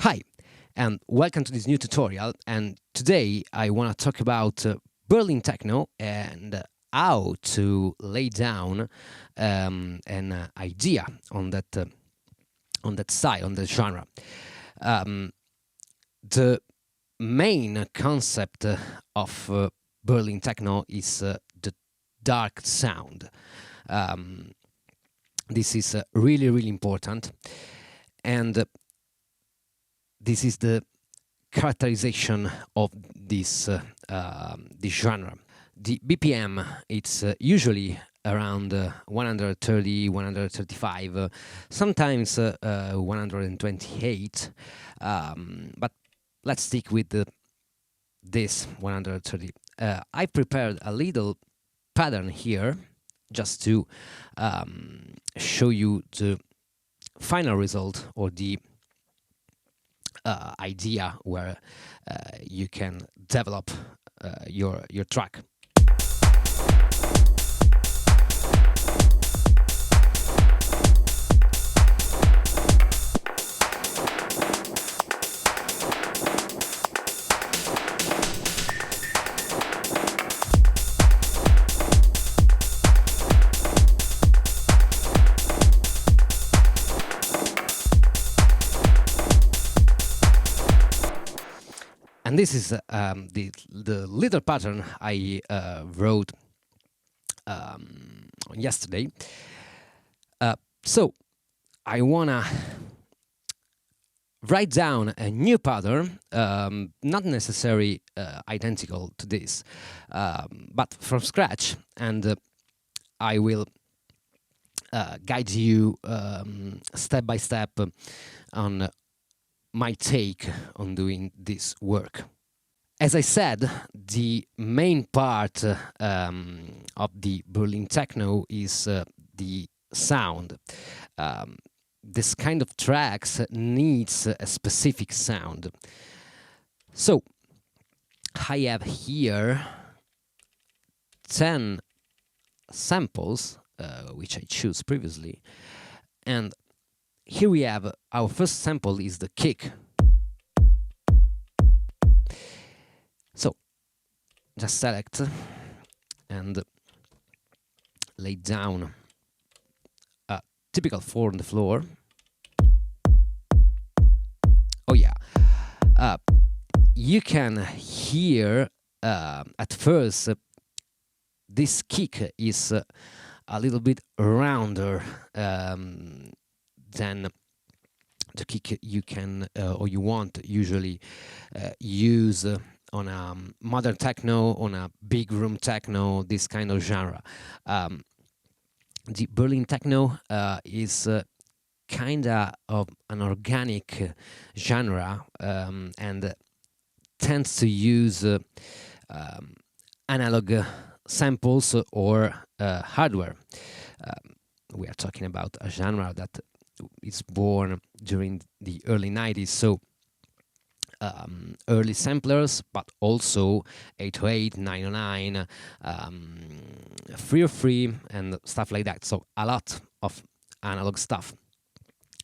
Hi, and welcome to this new tutorial. And today I want to talk about Berlin Techno and how to lay down an idea on that side, on the genre. The main concept of Berlin Techno is the dark sound. This is really important, and this is the characterization of this genre. The BPM, it's usually around 130, 135, sometimes 128, but let's stick with this 130. I prepared a little pattern here just to show you the final result, or the idea where you can develop your track. And this is the little pattern I wrote yesterday. So I wanna write down a new pattern, not necessarily identical to this, but from scratch, and I will guide you step by step on my take on doing this work. As I said, the main part of the Berlin Techno is the sound. This kind of tracks needs a specific sound. So I have here 10 samples, which I chose previously, and here we have our first sample is the kick. So just select and lay down a typical 4 on the floor. Oh yeah, you can hear at first this kick is a little bit rounder than the kick you can or you want usually use on a modern techno, on a big room techno, this kind of genre. The Berlin Techno is kinda of an organic genre and tends to use analog samples or hardware. We are talking about a genre that is born during the early 90s, so early samplers, but also 808, 909, 303, and stuff like that. So a lot of analog stuff.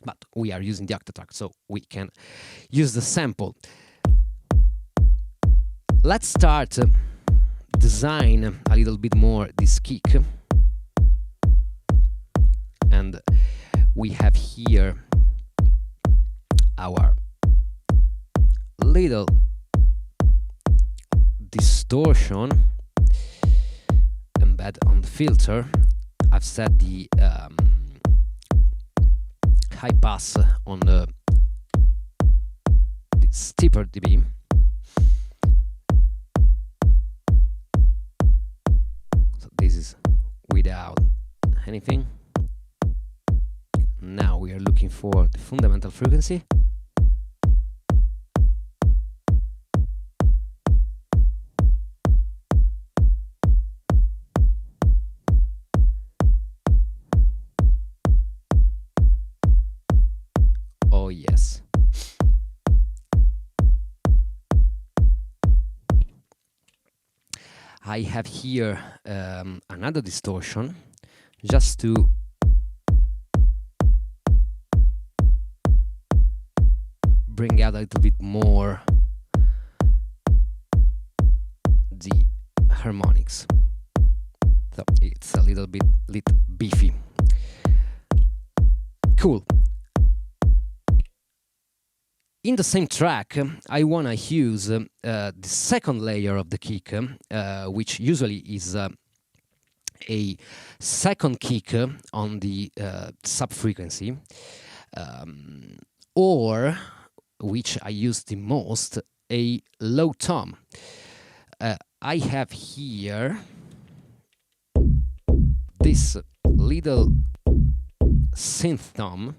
But we are using the Octatrack, so we can use the sample. Let's start design a little bit more this kick. And we have here our little distortion embed on the filter. I've set the high pass on the steeper dB. So this is without anything. Now we are looking for the fundamental frequency. Oh yes. I have here another distortion just to bring out a little bit more the harmonics. So it's a little bit beefy. Cool. In the same track, I want to use the second layer of the kick, which usually is a second kick on the sub-frequency, or, which I use the most, a low tom. I have here this little synth tom,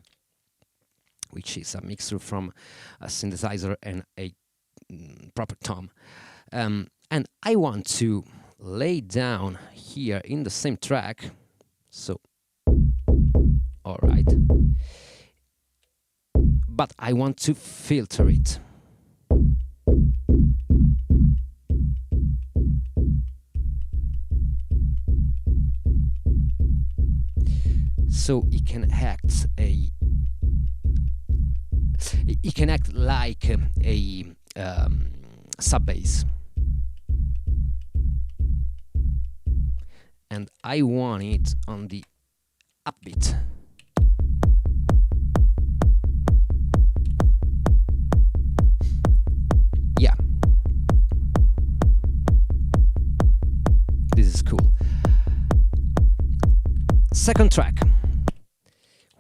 which is a mixture from a synthesizer and a proper tom. And I want to lay down here in the same track. So, all right. But I want to filter it. So it can act like a sub bass, and I want it on the upbeat. Yeah, this is cool. Second track,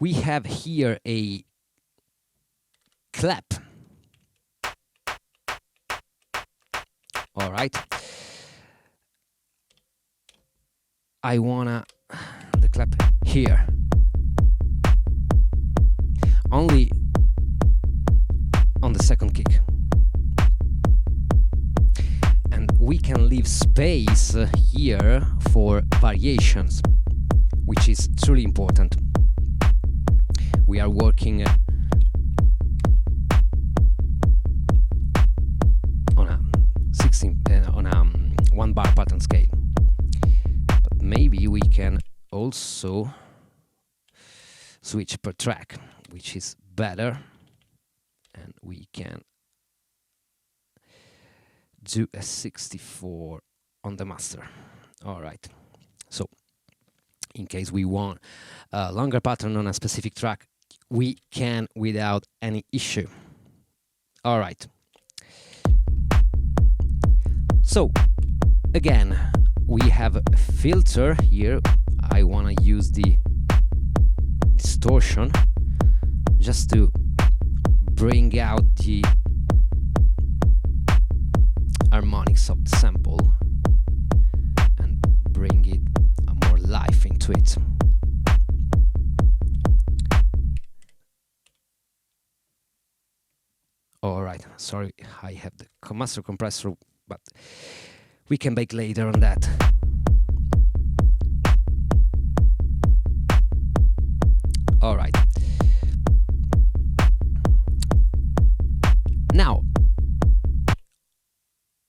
we have here a clap. All right. I wanna the clap here. Only on the second kick. And we can leave space here for variations, which is truly important. We are working on a 1 bar pattern scale, but maybe we can also switch per track, which is better, and we can do a 64 on the master. All right, so in case we want a longer pattern on a specific track, we can without any issue. All right. So again, we have a filter here. I want to use the distortion just to bring out the harmonics of the sample and bring it more life into it. All right, sorry, I have the master compressor, but we can bake later on that. All right. Now,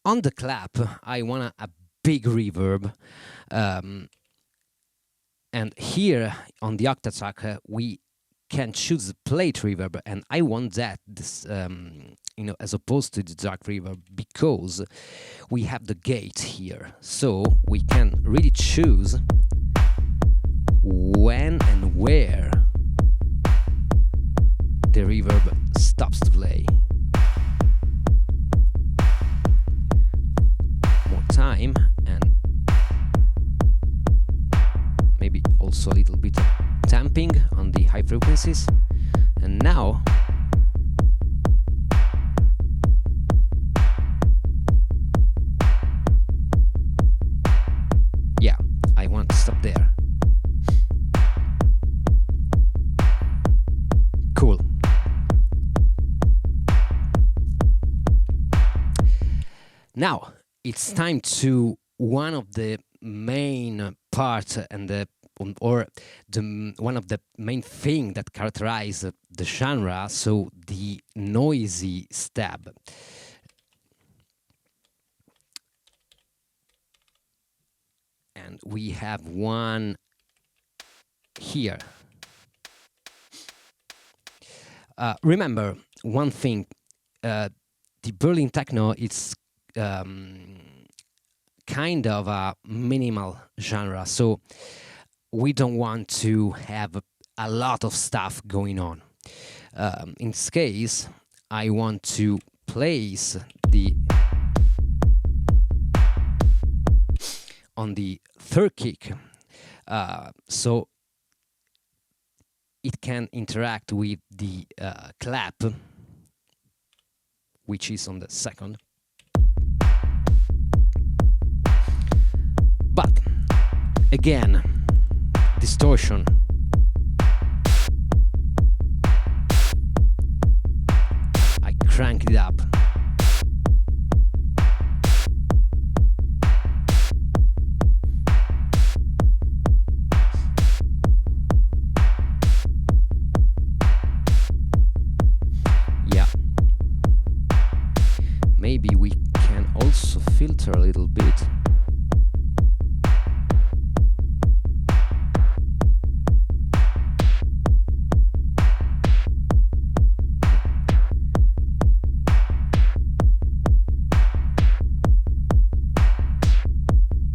on the clap, I want a big reverb. And here on the Octatrack, we can choose the plate reverb, and I want that as opposed to the dark reverb, because we have the gate here, so we can really choose when and where the reverb stops to play. More time, and maybe also a little bit of tamping on the high frequencies. And now yeah, I want to stop there. Cool. Now it's time to one of the main parts and one of the main thing that characterize the genre, so the noisy stab. And we have one here. Remember one thing the Berlin techno is kind of a minimal genre, so we don't want to have a lot of stuff going on. In this case, I want to place on the third kick, so it can interact with the clap, which is on the second. But again, distortion. I crank it up. Yeah. Maybe we can also filter a little bit.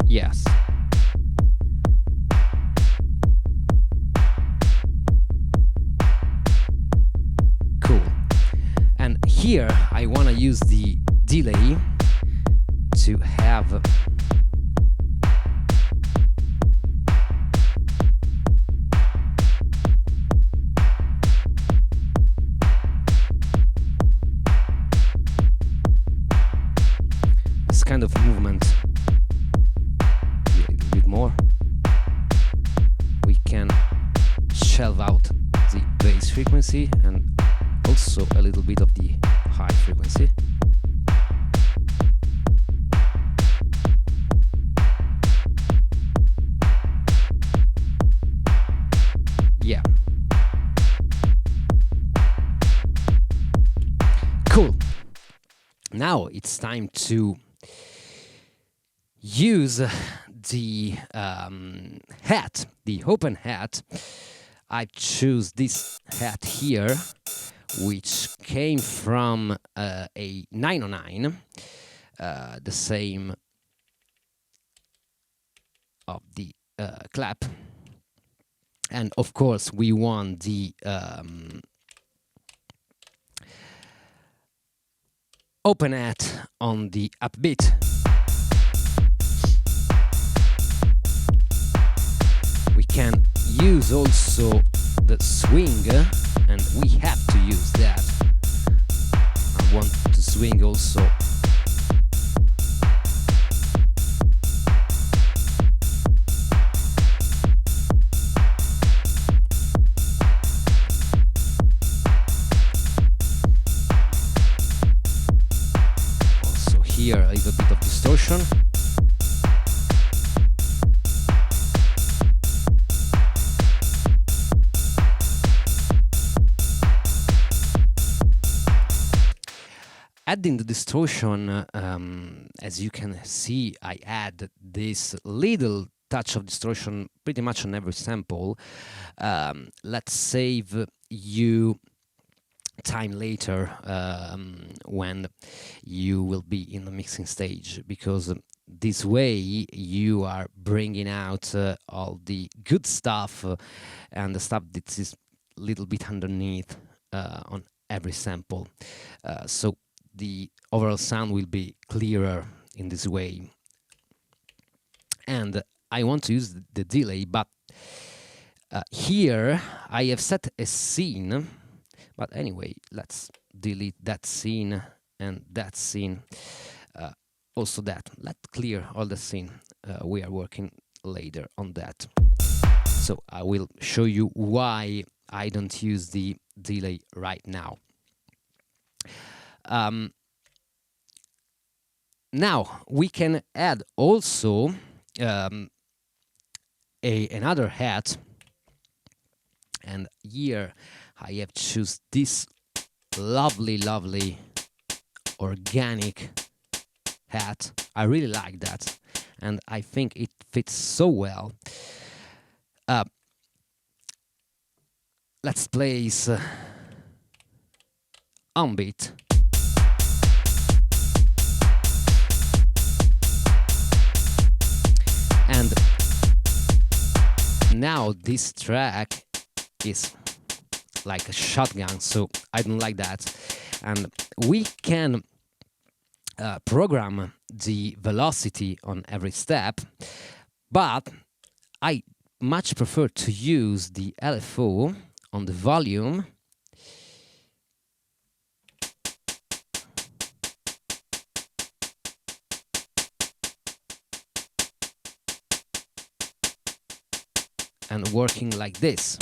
Yes. Cool. And here I want to use the delay to have this kind of movement. A little bit more. We can shelve out the bass frequency and also a little bit of the high frequency. Yeah. Cool. Now it's time to use the hat, the open hat. I choose this hat here, which came from a 909, the same of the clap. And of course, we want the open hat on the upbeat. We can use also the swing, and we have to use that. I want to swing also. Also here a little bit of distortion. Adding the distortion, as you can see, I add this little touch of distortion pretty much on every sample. Let's save you time later when you will be in the mixing stage, because this way you are bringing out all the good stuff and the stuff that is a little bit underneath on every sample. So the overall sound will be clearer in this way. And I want to use the delay, but here I have set a scene. But anyway, let's delete that scene and that scene. Also that. Let's clear all the scene. We are working later on that. So I will show you why I don't use the delay right now. Now we can add also another hat, and here I have choose this lovely organic hat. I really like that, and I think it fits so well. Let's place on beat. And now this track is like a shotgun, so I don't like that. And we can program the velocity on every step, but I much prefer to use the LFO on the volume and working like this.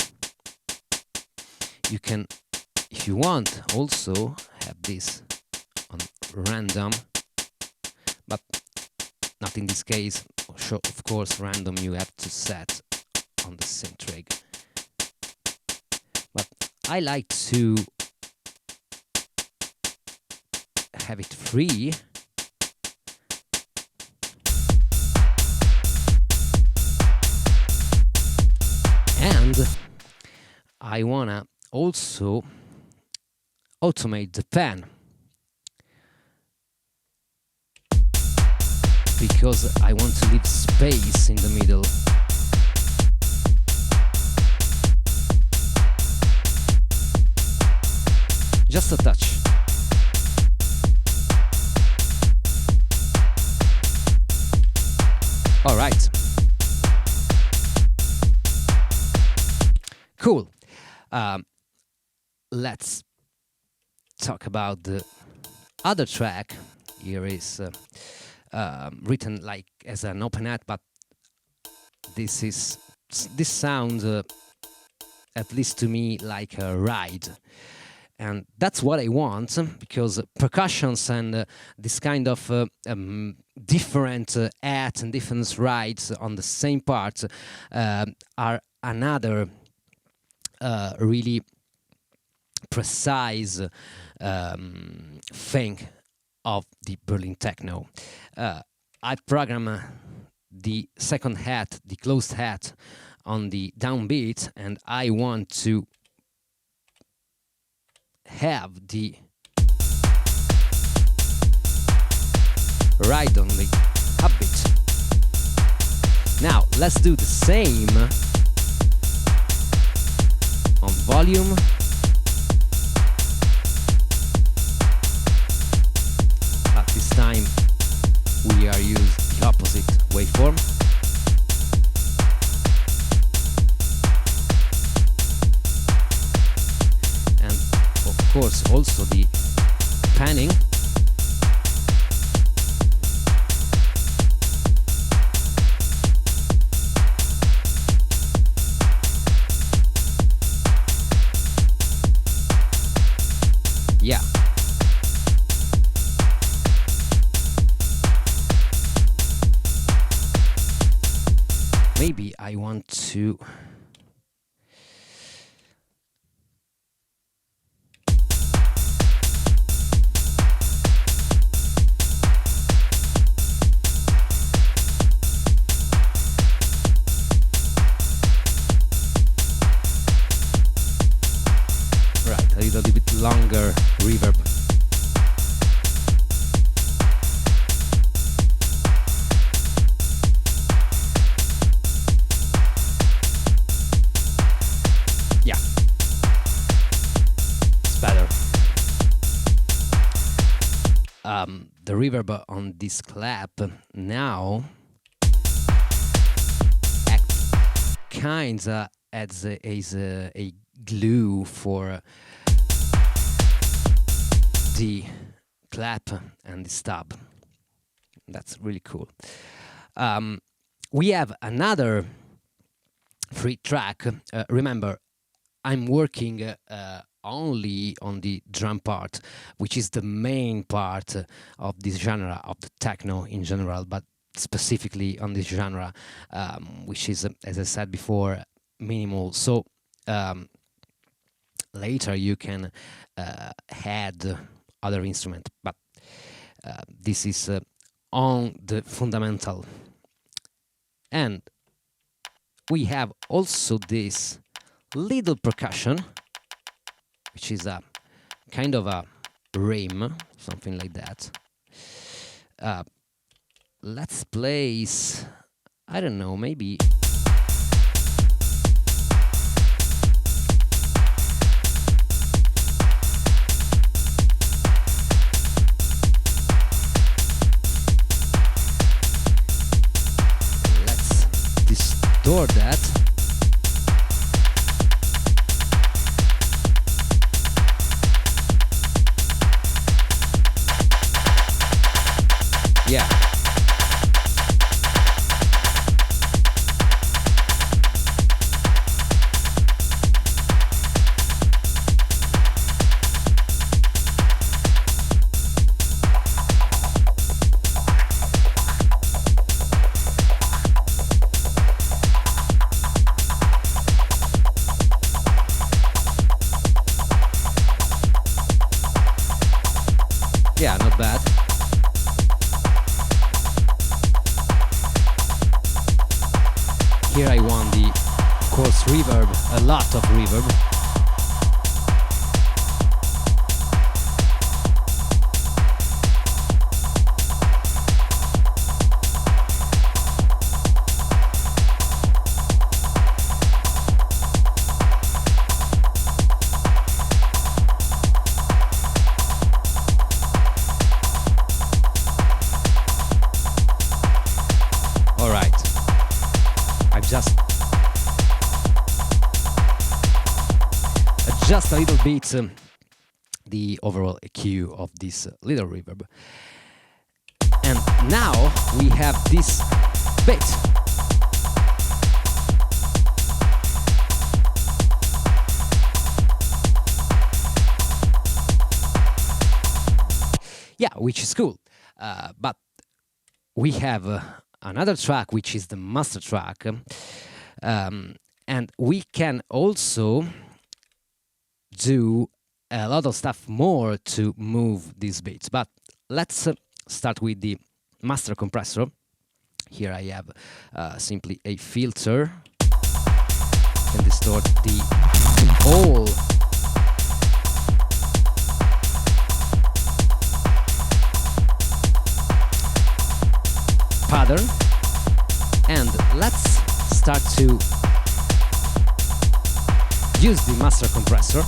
You can, if you want, also have this on random, but not in this case. Of course, random you have to set on the same trig. But I like to have it free. And I wanna also automate the pen, because I want to leave space in the middle. Just a touch. All right. Cool. Let's talk about the other track. Here is written like as an open hat, but this sounds at least to me like a ride, and that's what I want, because percussions and this kind of different hat and different rides on the same part are another really precise thing of the Berlin techno. I program the second hat, the closed hat, on the downbeat, and I want to have the ride on the upbeat. Now let's do the same on volume. But this time we are using the opposite waveform. And of course also the panning. Yeah. Maybe I want to a little bit longer reverb. Yeah, it's better. The reverb on this clap now kinda adds a glue for the clap and the stub. That's really cool. We have another free track. Remember, I'm working only on the drum part, which is the main part of this genre, of the techno in general, but specifically on this genre, which is, as I said before, minimal. So later you can add other instrument, but this is on the fundamental. And we have also this little percussion, which is a kind of a rim, something like that. Let's place, I don't know, maybe distort that. Yeah. Yeah, not bad. Here I want the, of course, reverb, a lot of reverb. All right. I've just adjust a little bit the overall EQ of this little reverb. And now we have this bit. Yeah, which is cool. But we have another track, which is the master track. And we can also do a lot of stuff more to move these beats. But let's start with the master compressor. Here I have simply a filter. Can distort the whole pattern. And let's start to use the master compressor.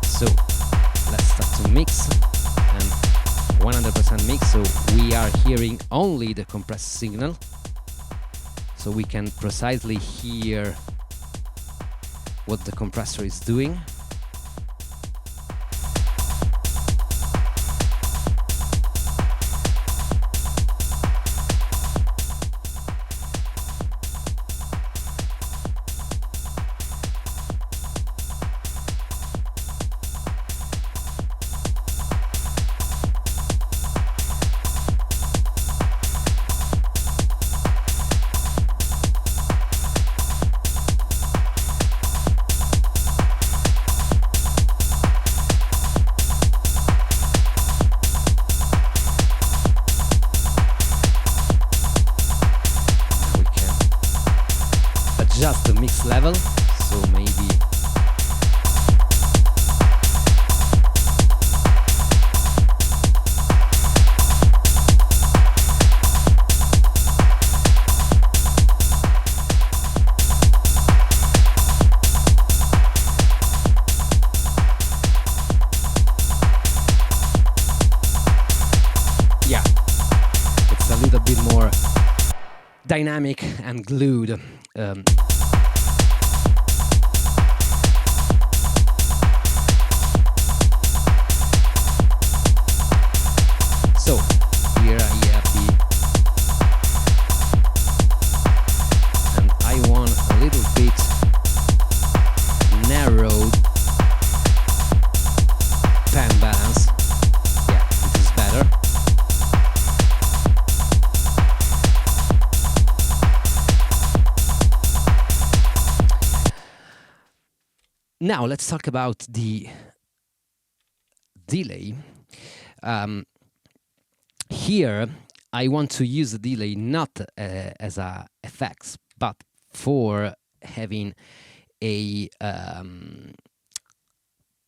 So let's start to mix, and 100% mix, so we are hearing only the compressed signal, so we can precisely hear what the compressor is doing. Adjust the mix level, so maybe yeah, it's a little bit more dynamic and glued. So here I have the, and I want a little bit narrowed pan balance. Yeah, this is better. Now let's talk about the delay. Here I want to use the delay not as a effects, but for having a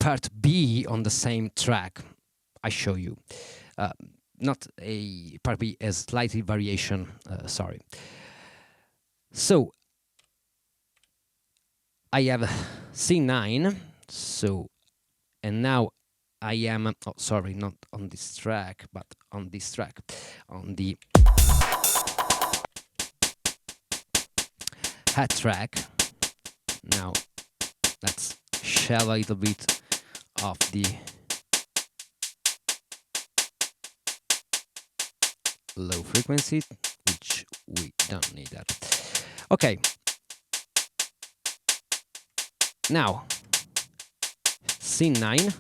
part B on the same track. I show you. Not a part B, as slightly variation, sorry. So I have C9, so, and now I am, oh, sorry, not on this track, but on this track, on the Octatrack. Now let's shell a little bit of the low frequency, which we don't need that. Okay. Now, scene 9.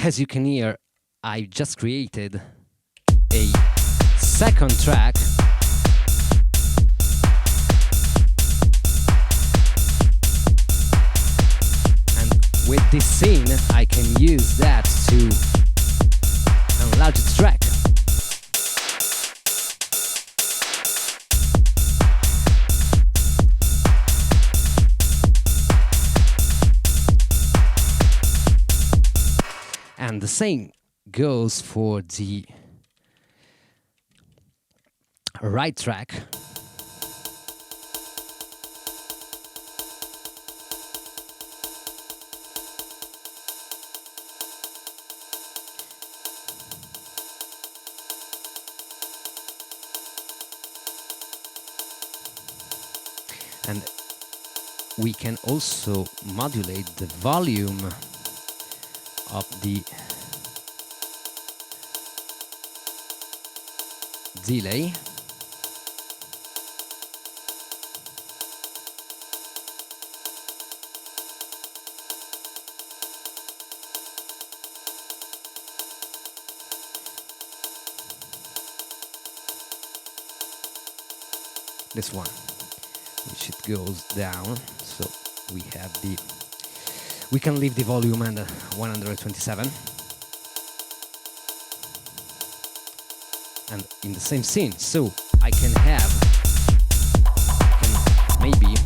As you can hear, I just created a second track and with this scene I can use that to enlarge the track. And the same goes for the right track. And we can also modulate the volume of the delay. This one, which it goes down, so we have the, we can leave the volume at 127. And in the same scene, so I can have, maybe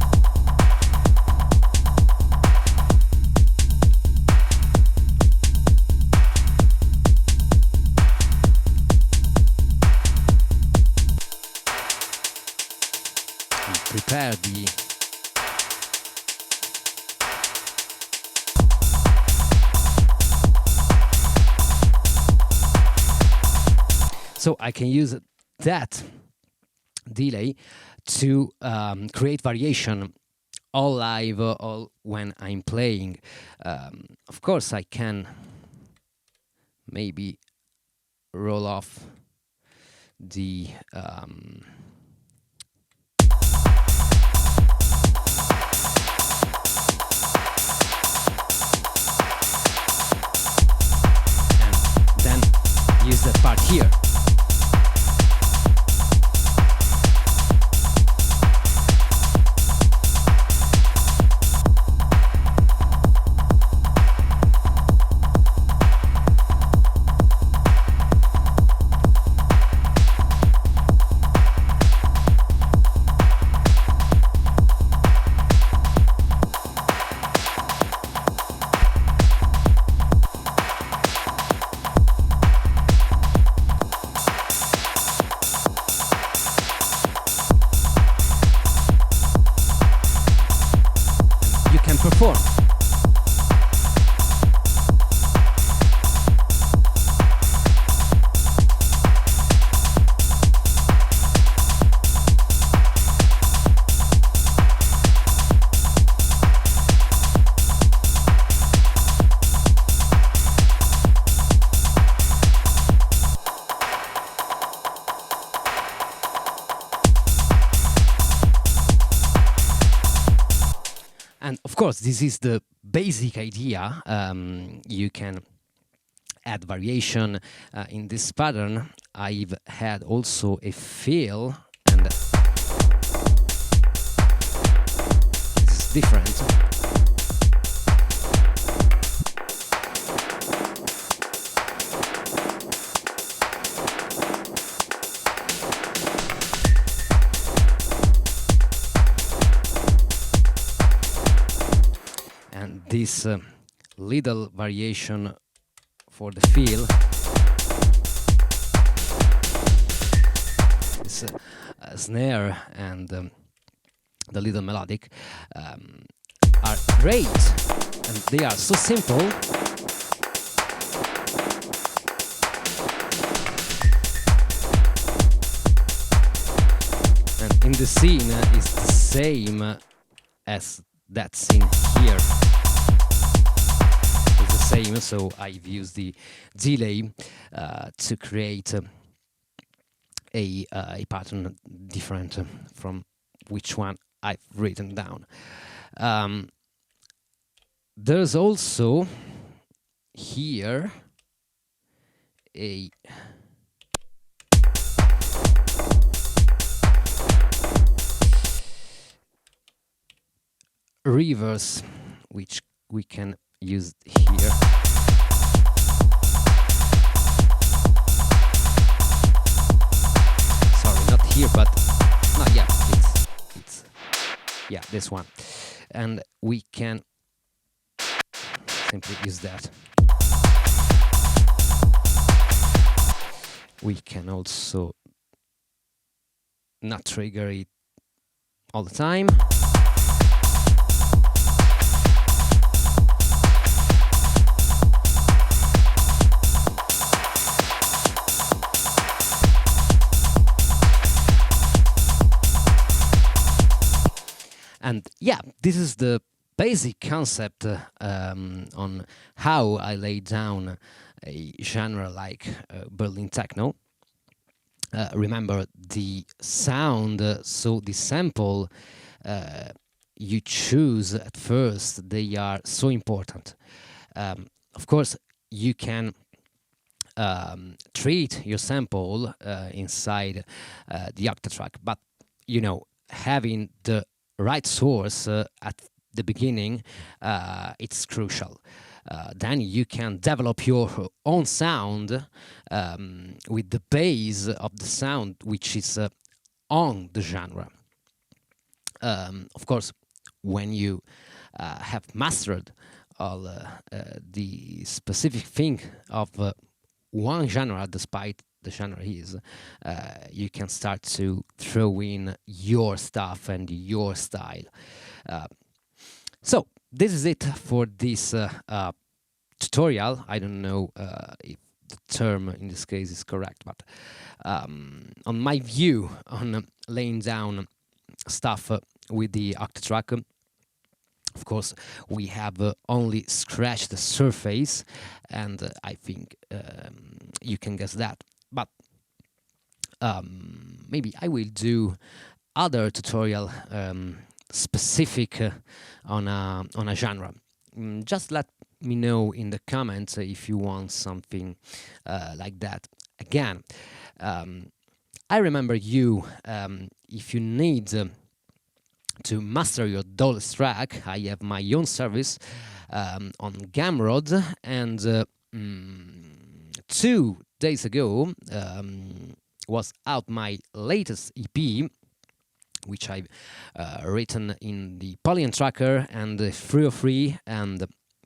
prepare the so I can use that delay to create variation all live, all when I'm playing. Of course, I can maybe roll off the and then use that part here. Perform. And of course, this is the basic idea. You can add variation in this pattern. I've had also a fill, and it's different. This little variation for the feel. This snare and the little melodic are great, and they are so simple. And in the scene is the same as that scene here. It's the same, so I've used the delay to create a pattern different from which one I've written down. There's also here a reverse which we can use here. Sorry, not here, but not yet. It's yeah, this one, and we can simply use that. We can also not trigger it all the time. And yeah, this is the basic concept on how I lay down a genre like Berlin techno. Remember the sound, so the sample you choose at first, they are so important. Of course, you can treat your sample inside the Octatrack, but you know, having the right source at the beginning, it's crucial. Then you can develop your own sound with the base of the sound which is on the genre. Of course, when you have mastered all the specific thing of one genre, despite the genre is, you can start to throw in your stuff and your style. So this is it for this tutorial. I don't know if the term in this case is correct, but on my view on laying down stuff with the Octatrack, of course, we have only scratched the surface, and I think you can guess that. But maybe I will do other tutorial specific on a genre. Just let me know in the comments if you want something like that. Again, I remember you, if you need to master your DAWless track, I have my own service on Gumroad, and 2 days ago was out my latest EP, which I've written in the Polyend Tracker and 303 and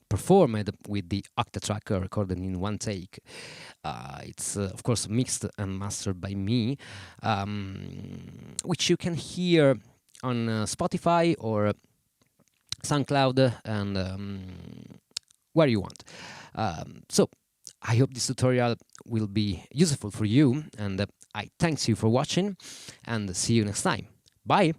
performed with the Octatrack, recorded in one take. It's of course mixed and mastered by me, which you can hear on Spotify or SoundCloud and where you want. So I hope this tutorial will be useful for you, and I thank you for watching, and see you next time. Bye!